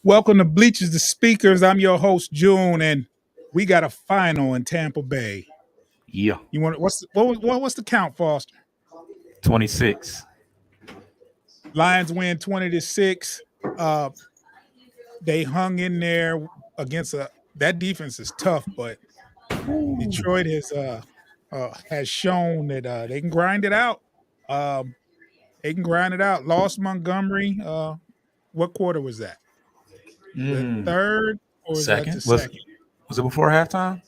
Welcome to Bleachers the Speakers. I'm your host June, and we got a final in Tampa Bay. Yeah, You want what's the count, Foster? 26. Lions win 20-6. Uh, they hung in there against a that defense is tough, but Detroit has shown that they can grind it out. Um, they can grind it out. Lost Montgomery. What quarter was that? The Mm, third or was that the second was second? was it before halftime?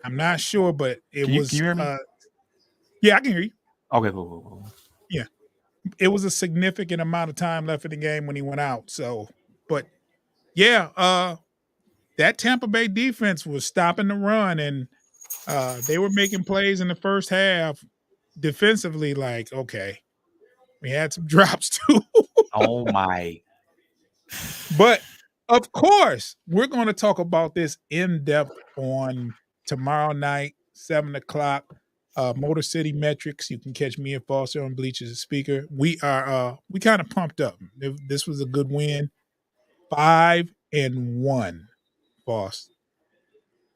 I'm not sure, but it Can was. you hear me? Yeah, I can hear you. Okay, cool. Yeah, it was a significant amount of time left in the game when he went out. So, but yeah, that Tampa Bay defense was stopping the run, and they were making plays in the first half defensively. Like, okay, we had some drops too, Oh my! but of course, we're going to talk about this in depth on tomorrow night, 7 o'clock. Motor City Metrics. You can catch me and Foster on Bleach as a speaker. We kind of pumped up. This was a good win. 5-1, boss.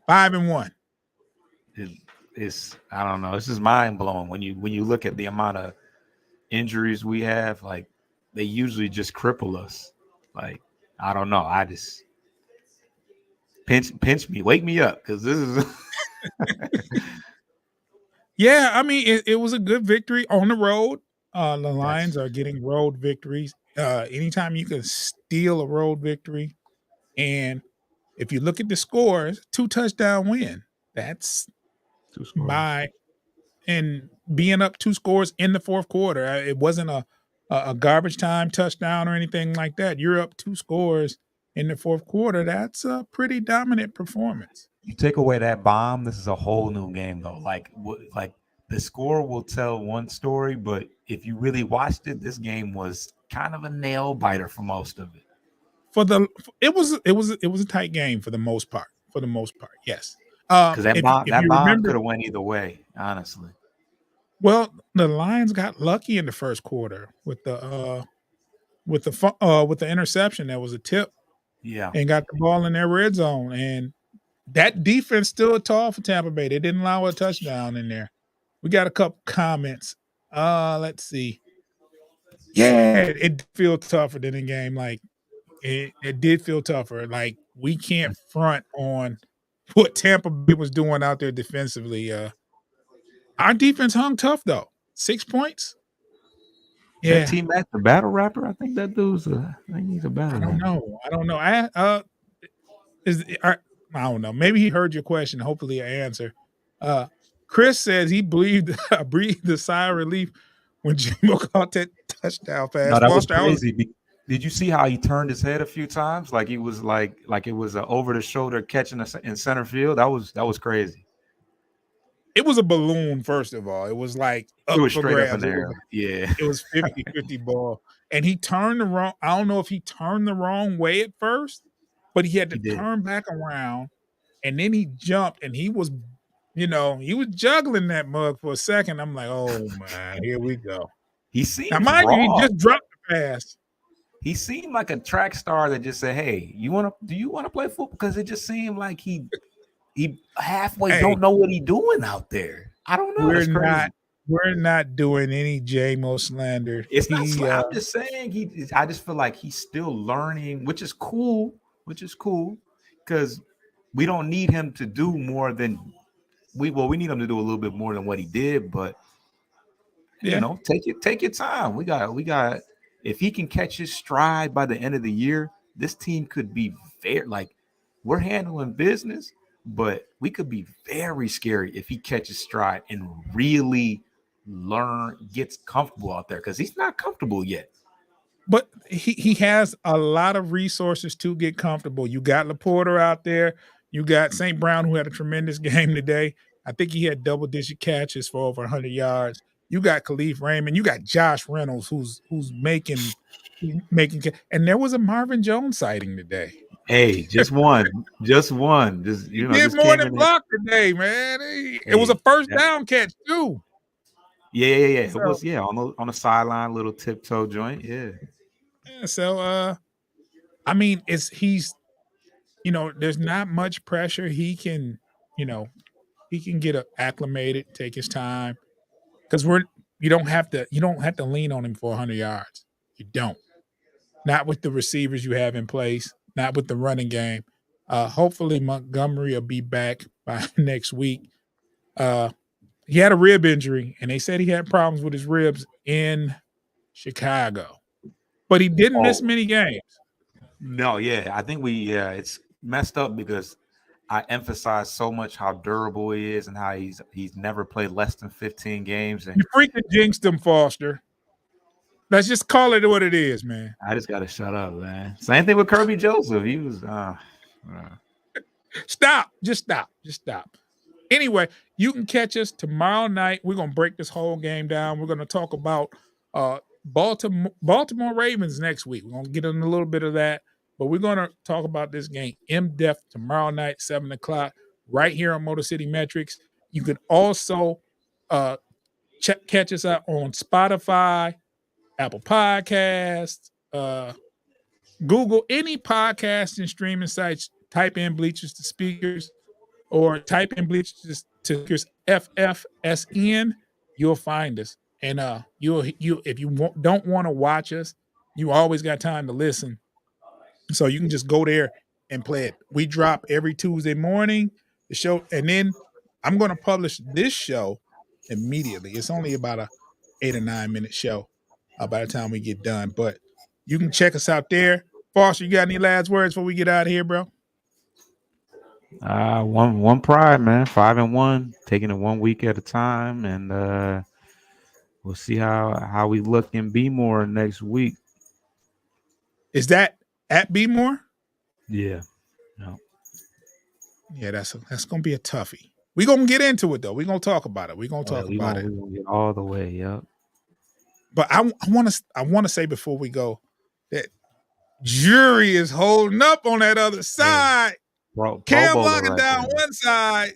5-1. It, it's I don't know. It's just mind blowing when you look at the amount of injuries we have. Like they usually just cripple us. Like I don't know. I just pinch me, wake me up because this is. Yeah, I mean it was a good victory on the road. The That's Lions are getting road victories. Anytime you can steal a road victory, and if you look at the scores, 2 touchdown win. That's two scores. my and being up 2 scores in the fourth quarter. It wasn't a garbage time touchdown or anything like that. You're up 2 scores in the fourth quarter. That's a pretty dominant performance. You take away that bomb, this is a whole new game though. Like the score will tell one story, but if you really watched it, this game was kind of a nail biter for most of it. For the it was a tight game for the most part. For the most part, yes. Because that If bomb you could remember, have went either way, honestly. well, the Lions got lucky in the first quarter with the interception. That was a tip Yeah. and got the ball in their red zone. And that defense still tall for Tampa Bay. They didn't allow a touchdown in there. We got a couple comments. Let's see. Yeah, it did feel tougher than the game. Like it did feel tougher. Like we can't front on what Tampa Bay was doing out there defensively. Our defense hung tough though. 6 points. That Yeah, team Mac, the battle rapper, I think he's a I battle don't rapper. know. I don't know. I don't know. Maybe he heard your question. Hopefully, I answer. Uh, Chris says he breathed breathed a sigh of relief when Jimo caught that touchdown pass. No, that was Foster, I was. crazy. Did you see how he turned his head a few times? Like he was like it was an over the shoulder catching us in center field. That was crazy. It was a balloon. First of all, it was like It up was for straight up in grabs. the It was air. Yeah. it was 50-50 ball, and he turned the wrong. I don't know if he turned the wrong way at first, but he had to He did. turn back around, and then he jumped, and he was juggling that mug for a second. I'm like, oh man, here we go. He Now, seems mind you, he raw. just dropped the pass. He seemed like a track star that just said, "Hey, do you want to play football?" Because it just seemed like he halfway Hey, don't know what he doing out there. I don't know. we're That's not crazy. we're not doing any JMO slander. It's not. I'm just saying. I just feel like he's still learning, which is cool. Which is cool because we don't need him to do more than we need him to do a little bit more than what he did, but Yeah, take your time. We got if he can catch his stride by the end of the year, this team could be very like we're handling business, but we could be very scary if he catches stride and really gets comfortable out there because he's not comfortable yet. but he has a lot of resources to get comfortable. You got Laporter out there. You got St. Brown, who had a tremendous game today. I think he had double-digit catches for over 100 yards. You got Khalif Raymond. You got Josh Reynolds, who's making. And there was a Marvin Jones sighting today. Hey, just one, just He did just more came than in. block today, man. It was a Hey, first that, down catch too. yeah. It So was on the sideline, little tiptoe joint. Yeah, yeah, so I mean, he's there's not much pressure. He can, he can get acclimated, take his time, because you don't have to lean on him for 100 yards. You don't. Not with the receivers you have in place. Not with the running game. Hopefully Montgomery will be back by next week. Uh, he had a rib injury, and they said he had problems with his ribs in Chicago, but he didn't miss Oh many games. no, yeah, I think it's messed up because I emphasize so much how durable he is and how he's never played less than 15 games, and You freaking jinxed him, Foster. Let's just call it what it is, man. I just gotta shut up, man. Same thing with Kirby Joseph. He was Stop. Just stop. Just stop. Anyway, you can catch us tomorrow night. We're gonna break this whole game down. We're gonna talk about Baltimore Ravens next week. We're gonna get in a little bit of that, but we're gonna talk about this game in depth tomorrow night, 7 o'clock, right here on Motor City Metrics. You can also uh, catch us out on Spotify, Apple Podcasts, Google, any podcast and streaming sites. Type in Bleachers to Speakers or type in Bleachers to Speakers FFSN. You'll find us, and you if you don't want to watch us, you always got time to listen. So you can just go there and play it. We drop every Tuesday morning the show, and then I'm going to publish this show immediately. It's only about a 8 or 9 minute show by the time we get done, but you can check us out there. Foster, you got any last words before we get out of here, bro? one pride, man. 5-1, taking it 1 week at a time, and we'll see how we look in B more next week. Is that at B more? Yeah. No. Yeah, that's gonna be a toughie. We're gonna get into it though. We're gonna talk about it. We're gonna talk about it. We're gonna get all the way. Yep. But I want to say before we go that jury is holding up on that other side. Pro Cam Bowler locking right down there. one side.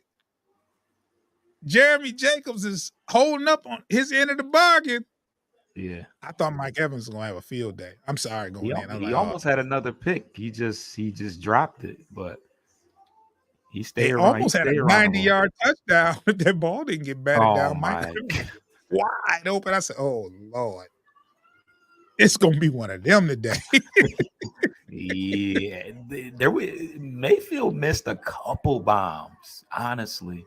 Jeremy Jacobs is holding up on his end of the bargain. Yeah. I thought Mike Evans was gonna have a field day. I'm sorry going in. I'm He like, almost had another pick. He just dropped it, but he stayed they around. almost He had a stayed around 90-yard touchdown. That ball didn't get batted Oh down. Mike my Evans wide open. I said, "Oh Lord, it's gonna be one of them today." Yeah, Mayfield missed a couple bombs, honestly.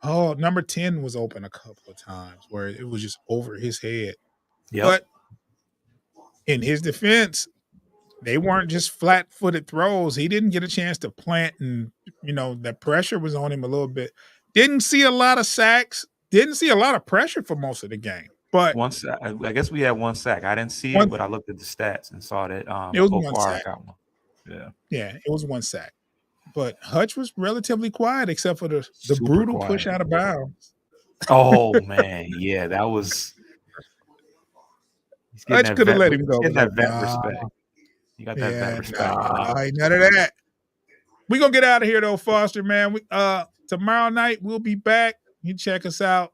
Oh, number 10 was open a couple of times where it was just over his head. Yep. But in his defense, they weren't just flat-footed throws. He didn't get a chance to plant, and the pressure was on him a little bit. Didn't see a lot of sacks. Didn't see a lot of pressure for most of the game. But I guess we had one sack. I didn't see it, but I looked at the stats and saw that it was one sack. got one. Yeah, it was one sack. But Hutch was relatively quiet except for the Super brutal quiet. push out of bounds. Oh man, yeah, that was. Hutch could have let him go. Getting that vet respect. You got that vet respect. Ain't none of that. We're gonna get out of here though, Foster, man. Tomorrow night we'll be back. You check us out.